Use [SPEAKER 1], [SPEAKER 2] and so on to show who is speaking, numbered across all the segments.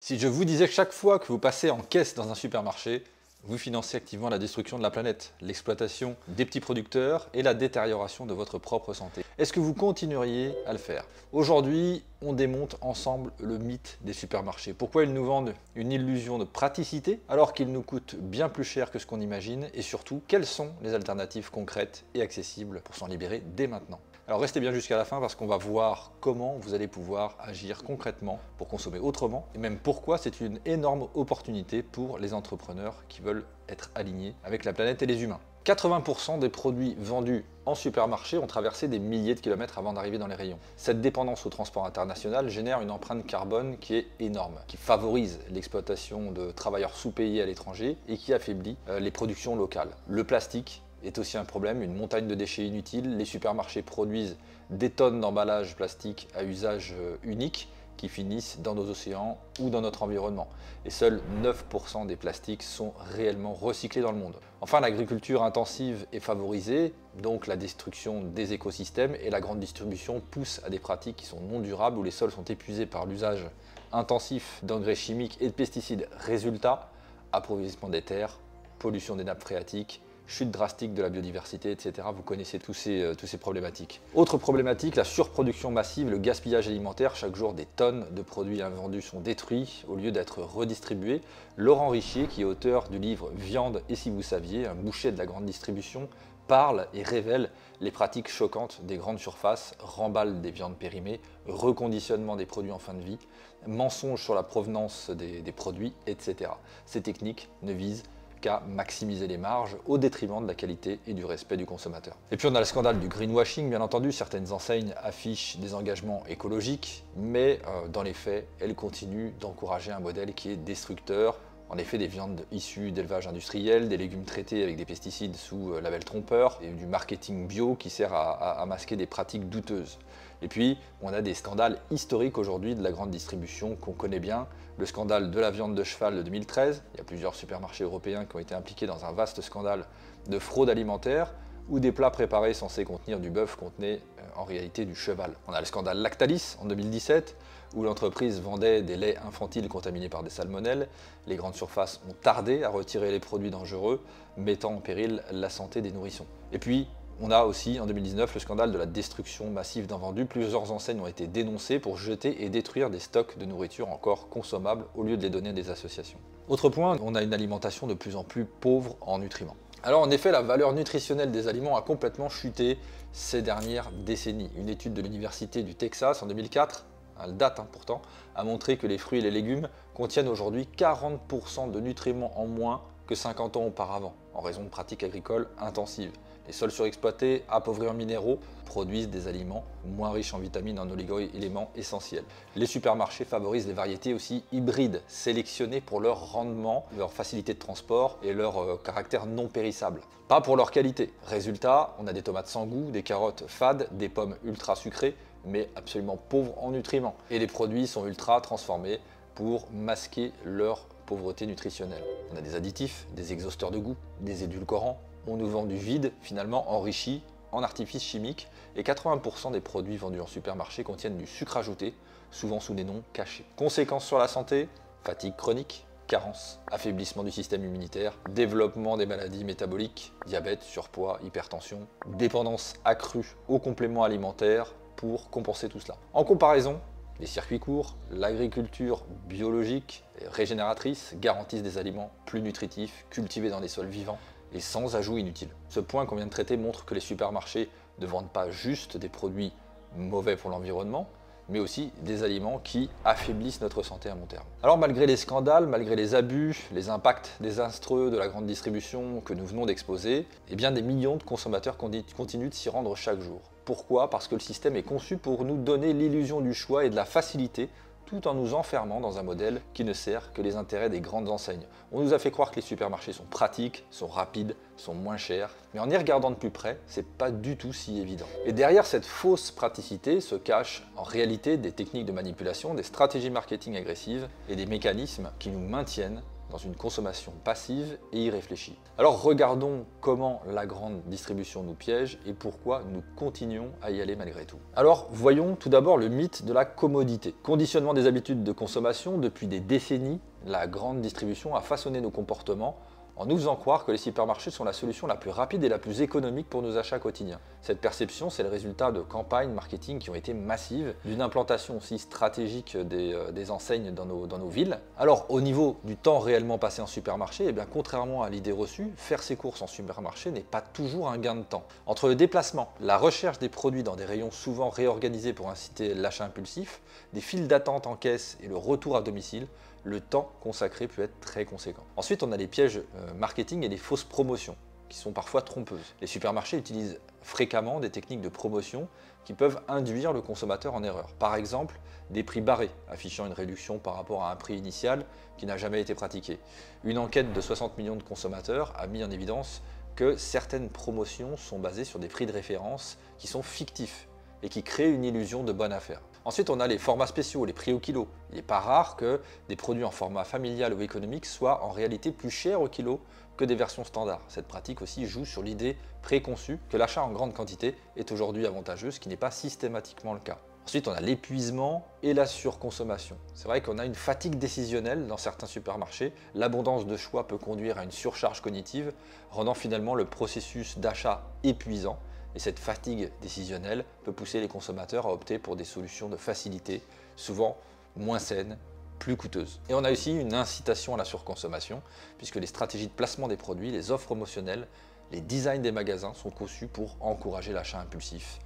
[SPEAKER 1] Si je vous disais que chaque fois que vous passez en caisse dans un supermarché, vous financez activement la destruction de la planète, l'exploitation des petits producteurs et la détérioration de votre propre santé, est-ce que vous continueriez à le faire? Aujourd'hui, on démonte ensemble le mythe des supermarchés. Pourquoi ils nous vendent une illusion de praticité alors qu'ils nous coûtent bien plus cher que ce qu'on imagine, et surtout, quelles sont les alternatives concrètes et accessibles pour s'en libérer dès maintenant? Alors restez bien jusqu'à la fin parce qu'on va voir comment vous allez pouvoir agir concrètement pour consommer autrement, et même pourquoi c'est une énorme opportunité pour les entrepreneurs qui veulent être alignés avec la planète et les humains. 80% des produits vendus en supermarché ont traversé des milliers de kilomètres avant d'arriver dans les rayons. Cette dépendance au transport international génère une empreinte carbone qui est énorme, qui favorise l'exploitation de travailleurs sous-payés à l'étranger et qui affaiblit les productions locales. Le plastique est aussi un problème, une montagne de déchets inutiles. Les supermarchés produisent des tonnes d'emballages plastiques à usage unique qui finissent dans nos océans ou dans notre environnement. Et seuls 9% des plastiques sont réellement recyclés dans le monde. Enfin, l'agriculture intensive est favorisée, donc la destruction des écosystèmes, et la grande distribution pousse à des pratiques qui sont non durables, où les sols sont épuisés par l'usage intensif d'engrais chimiques et de pesticides. Résultat, appauvrissement des terres, pollution des nappes phréatiques, chute drastique de la biodiversité, etc. Vous connaissez tous ces problématiques. Autre problématique, la surproduction massive, le gaspillage alimentaire. Chaque jour, des tonnes de produits invendus sont détruits au lieu d'être redistribués. Laurent Richier, qui est auteur du livre Viande et si vous saviez, un boucher de la grande distribution, parle et révèle les pratiques choquantes des grandes surfaces, remballe des viandes périmées, reconditionnement des produits en fin de vie, mensonges sur la provenance des produits, etc. Ces techniques ne visent qu'à maximiser les marges au détriment de la qualité et du respect du consommateur. Et puis on a le scandale du greenwashing, bien entendu. Certaines enseignes affichent des engagements écologiques, mais dans les faits, elles continuent d'encourager un modèle qui est destructeur. En effet, des viandes issues d'élevage industriel, des légumes traités avec des pesticides sous label trompeur, et du marketing bio qui sert à masquer des pratiques douteuses. Et puis, on a des scandales historiques aujourd'hui de la grande distribution qu'on connaît bien. Le scandale de la viande de cheval de 2013, il y a plusieurs supermarchés européens qui ont été impliqués dans un vaste scandale de fraude alimentaire, où des plats préparés censés contenir du bœuf contenaient en réalité du cheval. On a le scandale Lactalis en 2017, où l'entreprise vendait des laits infantiles contaminés par des salmonelles. Les grandes surfaces ont tardé à retirer les produits dangereux, mettant en péril la santé des nourrissons. Et puis, on a aussi en 2019 le scandale de la destruction massive d'invendus. Plusieurs enseignes ont été dénoncées pour jeter et détruire des stocks de nourriture encore consommables au lieu de les donner à des associations. Autre point, on a une alimentation de plus en plus pauvre en nutriments. Alors en effet, la valeur nutritionnelle des aliments a complètement chuté ces dernières décennies. Une étude de l'université du Texas en 2004, elle date pourtant, a montré que les fruits et les légumes contiennent aujourd'hui 40% de nutriments en moins que 50 ans auparavant, en raison de pratiques agricoles intensives. Les sols surexploités, appauvris en minéraux, produisent des aliments moins riches en vitamines, en oligo-éléments essentiels. Les supermarchés favorisent les variétés aussi hybrides, sélectionnées pour leur rendement, leur facilité de transport et leur caractère non périssable. Pas pour leur qualité. Résultat, on a des tomates sans goût, des carottes fades, des pommes ultra sucrées, mais absolument pauvres en nutriments. Et les produits sont ultra transformés pour masquer leur pauvreté nutritionnelle. On a des additifs, des exhausteurs de goût, des édulcorants. On nous vend du vide, finalement enrichi en artifices chimiques, et 80% des produits vendus en supermarché contiennent du sucre ajouté, souvent sous des noms cachés. Conséquences sur la santé, fatigue chronique, carence, affaiblissement du système immunitaire, développement des maladies métaboliques, diabète, surpoids, hypertension, dépendance accrue aux compléments alimentaires pour compenser tout cela. En comparaison, les circuits courts, l'agriculture biologique et régénératrice garantissent des aliments plus nutritifs, cultivés dans des sols vivants et sans ajout inutile. Ce point qu'on vient de traiter montre que les supermarchés ne vendent pas juste des produits mauvais pour l'environnement, mais aussi des aliments qui affaiblissent notre santé à long terme. Alors malgré les scandales, malgré les abus, les impacts désastreux de la grande distribution que nous venons d'exposer, eh bien des millions de consommateurs continuent de s'y rendre chaque jour. Pourquoi? Parce que le système est conçu pour nous donner l'illusion du choix et de la facilité, tout en nous enfermant dans un modèle qui ne sert que les intérêts des grandes enseignes. On nous a fait croire que les supermarchés sont pratiques, sont rapides, sont moins chers, mais en y regardant de plus près, c'est pas du tout si évident. Et derrière cette fausse praticité se cachent en réalité des techniques de manipulation, des stratégies marketing agressives et des mécanismes qui nous maintiennent dans une consommation passive et irréfléchie. Alors regardons comment la grande distribution nous piège et pourquoi nous continuons à y aller malgré tout. Alors voyons tout d'abord le mythe de la commodité. Conditionnement des habitudes de consommation, depuis des décennies, la grande distribution a façonné nos comportements en nous faisant croire que les supermarchés sont la solution la plus rapide et la plus économique pour nos achats quotidiens. Cette perception, c'est le résultat de campagnes marketing qui ont été massives, d'une implantation aussi stratégique des enseignes dans nos villes. Alors, au niveau du temps réellement passé en supermarché, eh bien, contrairement à l'idée reçue, faire ses courses en supermarché n'est pas toujours un gain de temps. Entre le déplacement, la recherche des produits dans des rayons souvent réorganisés pour inciter l'achat impulsif, des files d'attente en caisse et le retour à domicile, le temps consacré peut être très conséquent. Ensuite, on a les pièges marketing et les fausses promotions qui sont parfois trompeuses. Les supermarchés utilisent fréquemment des techniques de promotion qui peuvent induire le consommateur en erreur. Par exemple, des prix barrés affichant une réduction par rapport à un prix initial qui n'a jamais été pratiqué. Une enquête de 60 millions de consommateurs a mis en évidence que certaines promotions sont basées sur des prix de référence qui sont fictifs et qui créent une illusion de bonne affaire. Ensuite, on a les formats spéciaux, les prix au kilo. Il n'est pas rare que des produits en format familial ou économique soient en réalité plus chers au kilo que des versions standards. Cette pratique aussi joue sur l'idée préconçue que l'achat en grande quantité est aujourd'hui avantageux, ce qui n'est pas systématiquement le cas. Ensuite, on a l'épuisement et la surconsommation. C'est vrai qu'on a une fatigue décisionnelle dans certains supermarchés. L'abondance de choix peut conduire à une surcharge cognitive, rendant finalement le processus d'achat épuisant. Et cette fatigue décisionnelle peut pousser les consommateurs à opter pour des solutions de facilité, souvent moins saines, plus coûteuses. Et on a aussi une incitation à la surconsommation, puisque les stratégies de placement des produits, les offres promotionnelles, les designs des magasins sont conçus pour encourager l'achat impulsif.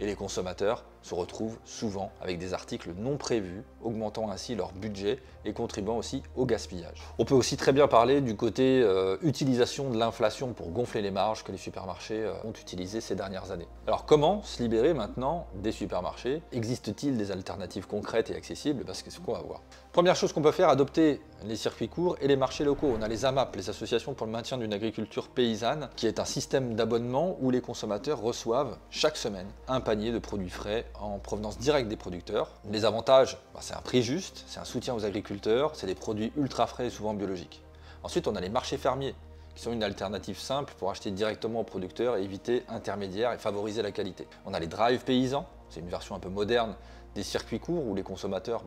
[SPEAKER 1] Et les consommateurs se retrouvent souvent avec des articles non prévus, augmentant ainsi leur budget et contribuant aussi au gaspillage. On peut aussi très bien parler du côté utilisation de l'inflation pour gonfler les marges que les supermarchés ont utilisé ces dernières années. Alors comment se libérer maintenant des supermarchés? Existe-t-il des alternatives concrètes et accessibles? Parce que c'est ce qu'on va voir. Première chose qu'on peut faire, adopter les circuits courts et les marchés locaux. On a les AMAP, les associations pour le maintien d'une agriculture paysanne, qui est un système d'abonnement où les consommateurs reçoivent chaque semaine un panier de produits frais en provenance directe des producteurs. Les avantages, c'est un prix juste, c'est un soutien aux agriculteurs, c'est des produits ultra frais et souvent biologiques. Ensuite, on a les marchés fermiers, qui sont une alternative simple pour acheter directement aux producteurs et éviter intermédiaires et favoriser la qualité. On a les drives paysans, c'est une version un peu moderne des circuits courts où les consommateurs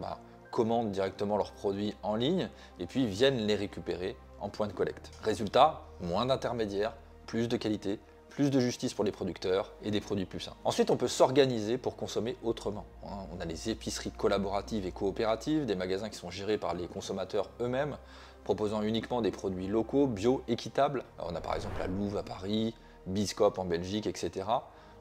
[SPEAKER 1] commandent directement leurs produits en ligne et puis viennent les récupérer en point de collecte. Résultat, moins d'intermédiaires, plus de qualité, plus de justice pour les producteurs et des produits plus sains. Ensuite, on peut s'organiser pour consommer autrement. On a les épiceries collaboratives et coopératives, des magasins qui sont gérés par les consommateurs eux-mêmes, proposant uniquement des produits locaux, bio, équitables. Alors, on a par exemple la Louve à Paris, Biscope en Belgique, etc.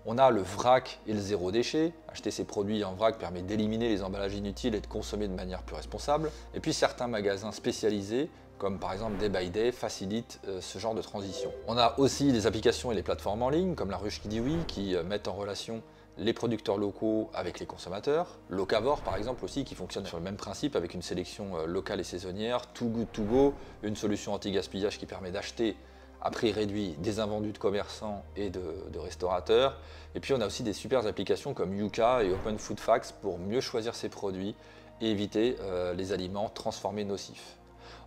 [SPEAKER 1] On a le vrac et le zéro déchet. Acheter ces produits en vrac permet d'éliminer les emballages inutiles et de consommer de manière plus responsable. Et puis certains magasins spécialisés, comme par exemple Day by Day, facilitent ce genre de transition. On a aussi les applications et les plateformes en ligne, comme La Ruche qui dit oui, qui mettent en relation les producteurs locaux avec les consommateurs. Locavor par exemple aussi, qui fonctionne sur le même principe avec une sélection locale et saisonnière. Too Good To Go, une solution anti-gaspillage qui permet d'acheter à prix réduit des invendus de commerçants et de restaurateurs. Et puis on a aussi des super applications comme Yuka et Open Food Facts pour mieux choisir ses produits et éviter les aliments transformés nocifs.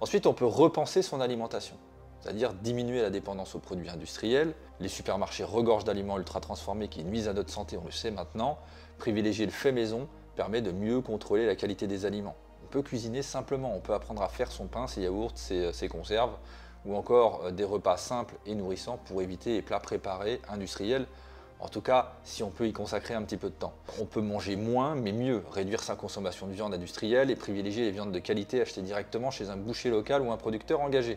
[SPEAKER 1] Ensuite, on peut repenser son alimentation, c'est-à-dire diminuer la dépendance aux produits industriels. Les supermarchés regorgent d'aliments ultra transformés qui nuisent à notre santé, on le sait maintenant. Privilégier le fait maison permet de mieux contrôler la qualité des aliments. On peut cuisiner simplement, on peut apprendre à faire son pain, ses yaourts, ses conserves, ou encore des repas simples et nourrissants pour éviter les plats préparés industriels. En tout cas, si on peut y consacrer un petit peu de temps. On peut manger moins, mais mieux, réduire sa consommation de viande industrielle et privilégier les viandes de qualité achetées directement chez un boucher local ou un producteur engagé.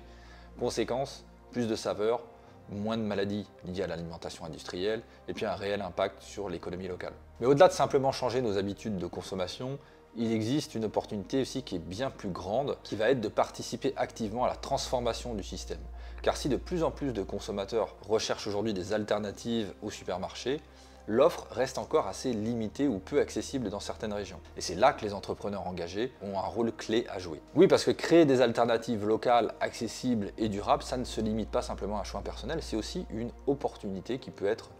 [SPEAKER 1] Conséquence, plus de saveur, moins de maladies liées à l'alimentation industrielle et puis un réel impact sur l'économie locale. Mais au-delà de simplement changer nos habitudes de consommation, il existe une opportunité aussi qui est bien plus grande, qui va être de participer activement à la transformation du système. Car si de plus en plus de consommateurs recherchent aujourd'hui des alternatives au supermarché, l'offre reste encore assez limitée ou peu accessible dans certaines régions. Et c'est là que les entrepreneurs engagés ont un rôle clé à jouer. Oui, parce que créer des alternatives locales, accessibles et durables, ça ne se limite pas simplement à un choix personnel, c'est aussi une opportunité qui peut être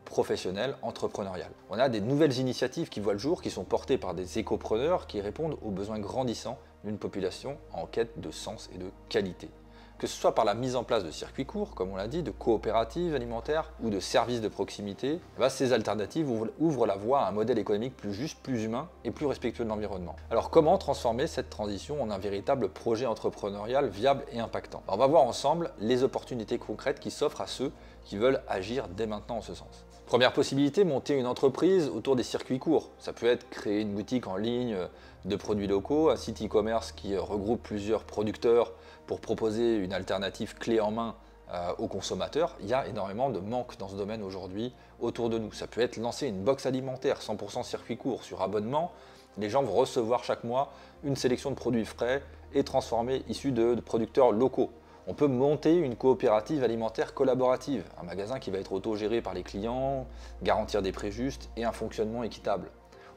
[SPEAKER 1] professionnelle, entrepreneuriale. On a des nouvelles initiatives qui voient le jour, qui sont portées par des écopreneurs qui répondent aux besoins grandissants d'une population en quête de sens et de qualité. Que ce soit par la mise en place de circuits courts, comme on l'a dit, de coopératives alimentaires ou de services de proximité, ces alternatives ouvrent la voie à un modèle économique plus juste, plus humain et plus respectueux de l'environnement. Alors comment transformer cette transition en un véritable projet entrepreneurial viable et impactant? On va voir ensemble les opportunités concrètes qui s'offrent à ceux qui veulent agir dès maintenant en ce sens. Première possibilité, monter une entreprise autour des circuits courts. Ça peut être créer une boutique en ligne de produits locaux, un site e-commerce qui regroupe plusieurs producteurs pour proposer une alternative clé en main aux consommateurs. Il y a énormément de manque dans ce domaine aujourd'hui autour de nous. Ça peut être lancer une box alimentaire 100% circuit court sur abonnement. Les gens vont recevoir chaque mois une sélection de produits frais et transformés issus de producteurs locaux. On peut monter une coopérative alimentaire collaborative, un magasin qui va être autogéré par les clients, garantir des prix justes et un fonctionnement équitable.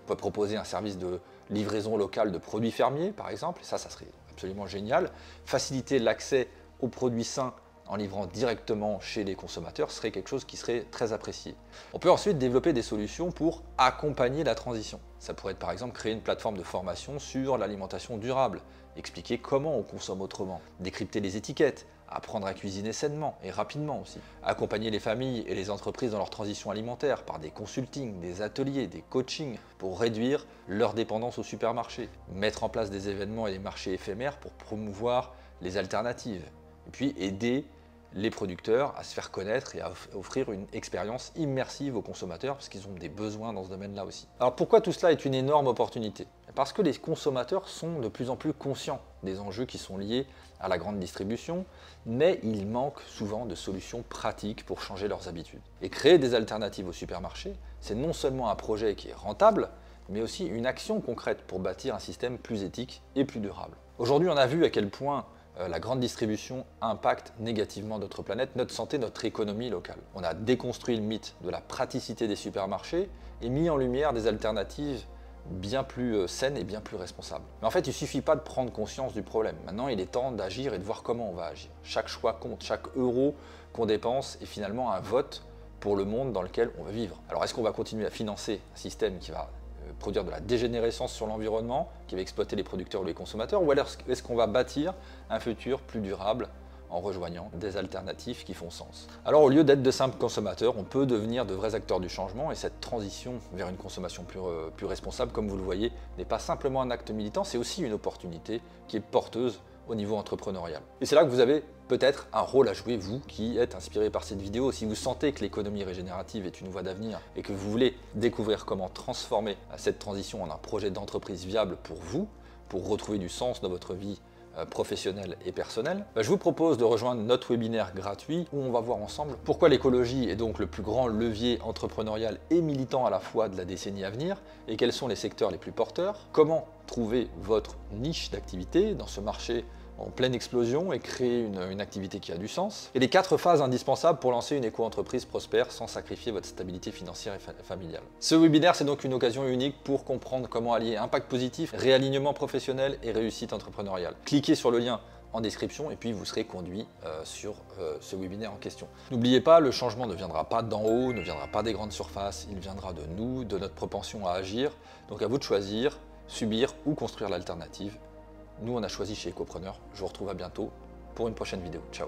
[SPEAKER 1] On peut proposer un service de livraison locale de produits fermiers, par exemple, et ça serait absolument génial. Faciliter l'accès aux produits sains en livrant directement chez les consommateurs serait quelque chose qui serait très apprécié. On peut ensuite développer des solutions pour accompagner la transition. Ça pourrait être par exemple créer une plateforme de formation sur l'alimentation durable, expliquer comment on consomme autrement, décrypter les étiquettes, apprendre à cuisiner sainement et rapidement aussi. Accompagner les familles et les entreprises dans leur transition alimentaire par des consultings, des ateliers, des coachings pour réduire leur dépendance aux supermarchés. Mettre en place des événements et des marchés éphémères pour promouvoir les alternatives. Et puis aider les producteurs à se faire connaître et à offrir une expérience immersive aux consommateurs parce qu'ils ont des besoins dans ce domaine-là aussi. Alors pourquoi tout cela est une énorme opportunité? Parce que les consommateurs sont de plus en plus conscients des enjeux qui sont liés à la grande distribution, mais il manque souvent de solutions pratiques pour changer leurs habitudes. Et créer des alternatives au supermarché, c'est non seulement un projet qui est rentable, mais aussi une action concrète pour bâtir un système plus éthique et plus durable. Aujourd'hui, on a vu à quel point la grande distribution impacte négativement notre planète, notre santé, notre économie locale. On a déconstruit le mythe de la praticité des supermarchés et mis en lumière des alternatives bien plus saines et bien plus responsables. Mais en fait, il ne suffit pas de prendre conscience du problème. Maintenant, il est temps d'agir et de voir comment on va agir. Chaque choix compte, chaque euro qu'on dépense est finalement un vote pour le monde dans lequel on veut vivre. Alors, est-ce qu'on va continuer à financer un système qui va produire de la dégénérescence sur l'environnement, qui va exploiter les producteurs ou les consommateurs, ou alors est-ce qu'on va bâtir un futur plus durable en rejoignant des alternatives qui font sens? Alors au lieu d'être de simples consommateurs, on peut devenir de vrais acteurs du changement et cette transition vers une consommation plus responsable, comme vous le voyez, n'est pas simplement un acte militant, c'est aussi une opportunité qui est porteuse au niveau entrepreneurial. Et c'est là que vous avez peut-être un rôle à jouer, vous qui êtes inspiré par cette vidéo. Si vous sentez que l'économie régénérative est une voie d'avenir et que vous voulez découvrir comment transformer cette transition en un projet d'entreprise viable pour vous, pour retrouver du sens dans votre vie professionnelle et personnelle, je vous propose de rejoindre notre webinaire gratuit où on va voir ensemble pourquoi l'écologie est donc le plus grand levier entrepreneurial et militant à la fois de la décennie à venir et quels sont les secteurs les plus porteurs, comment trouver votre niche d'activité dans ce marché en pleine explosion et créer une activité qui a du sens, et les 4 phases indispensables pour lancer une éco-entreprise prospère sans sacrifier votre stabilité financière et familiale. Ce webinaire, c'est donc une occasion unique pour comprendre comment allier impact positif, réalignement professionnel et réussite entrepreneuriale. Cliquez sur le lien en description et puis vous serez conduit sur ce webinaire en question. N'oubliez pas, le changement ne viendra pas d'en haut, ne viendra pas des grandes surfaces, il viendra de nous, de notre propension à agir, donc à vous de choisir, subir ou construire l'alternative. Nous, on a choisi chez Ecopreneur. Je vous retrouve à bientôt pour une prochaine vidéo. Ciao.